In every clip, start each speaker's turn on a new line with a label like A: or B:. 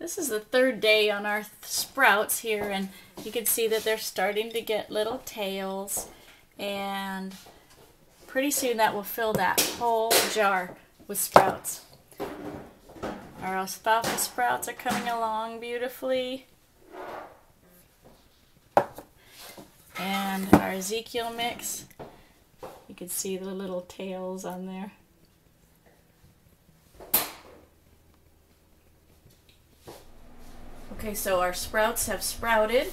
A: This is the third day on our sprouts here, and you can see that they're starting to get little tails, and pretty soon that will fill that whole jar with sprouts. Our alfalfa sprouts are coming along beautifully, and our Ezekiel mix, you can see the little tails on there. Okay, so our sprouts have sprouted.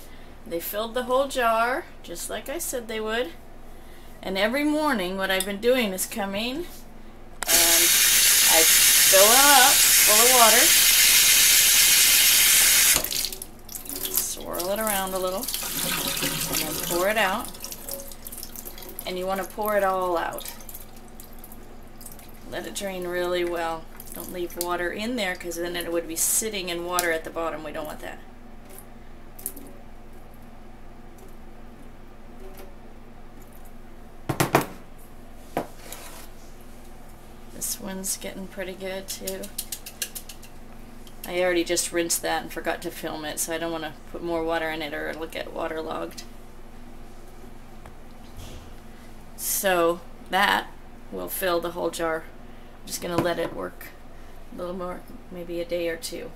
A: They filled the whole jar, just like I said they would. And every morning what I've been doing is coming and I fill them up full of water. Swirl it around a little and then pour it out. And you want to pour it all out. Let it drain really well. Don't leave water in there because then it would be sitting in water at the bottom. We don't want that. This one's getting pretty good too. I already just rinsed that and forgot to film it, so I don't want to put more water in it or it'll get waterlogged. So that will fill the whole jar. I'm just going to let it work a little more, maybe a day or two.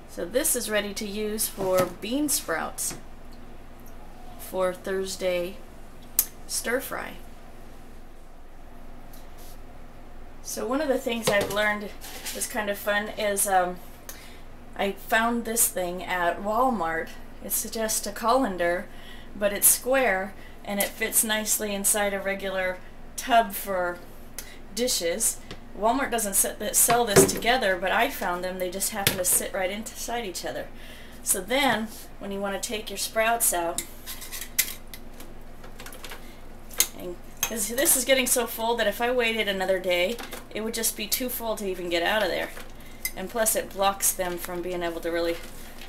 A: So this is ready to use for bean sprouts for Thursday stir fry. So one of the things I've learned is kind of fun is I found this thing at Walmart. It's just a colander, but it's square and it fits nicely inside a regular tub for dishes. Walmart doesn't sell this together, but I found them. They just happen to sit right inside each other. So then, when you want to take your sprouts out, and this is getting so full that if I waited another day, it would just be too full to even get out of there. And plus it blocks them from being able to really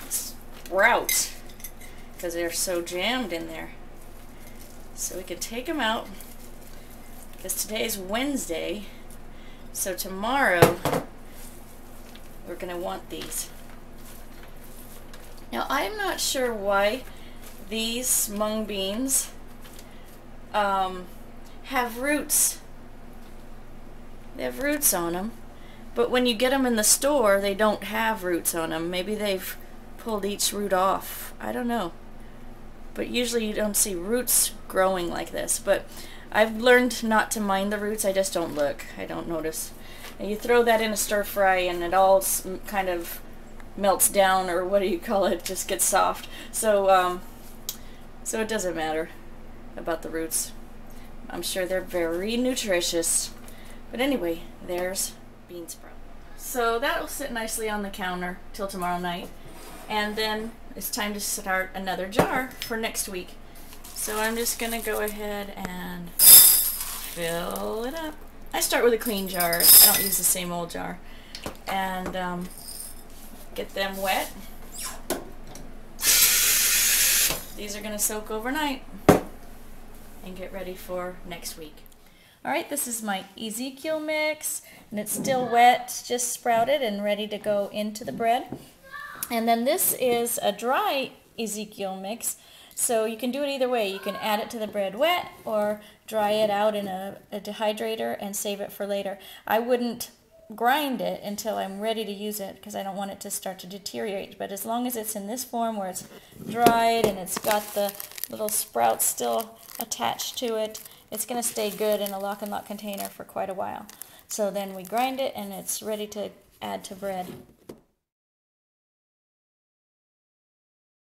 A: sprout because they're so jammed in there. So we can take them out because today's Wednesday. So tomorrow, we're going to want these. Now, I'm not sure why these mung beans have roots. They have roots on them, but when you get them in the store, they don't have roots on them. Maybe they've pulled each root off. I don't know. But usually you don't see roots growing like this. But I've learned not to mind the roots. I just don't look. I don't notice. And you throw that in a stir fry and it all kind of melts down, or what do you call it? Just gets soft. So it doesn't matter about the roots. I'm sure they're very nutritious. But anyway, there's bean sprout. So that will sit nicely on the counter till tomorrow night. And then it's time to start another jar for next week. So I'm just going to go ahead and fill it up. I start with a clean jar. I don't use the same old jar. And get them wet. These are going to soak overnight and get ready for next week. Alright, this is my Ezekiel mix, and it's still wet, just sprouted and ready to go into the bread. And then this is a dry Ezekiel mix. So you can do it either way. You can add it to the bread wet or dry it out in a dehydrator and save it for later. I wouldn't grind it until I'm ready to use it because I don't want it to start to deteriorate. But as long as it's in this form where it's dried and it's got the little sprouts still attached to it, it's going to stay good in a lock and lock container for quite a while. So then we grind it and it's ready to add to bread.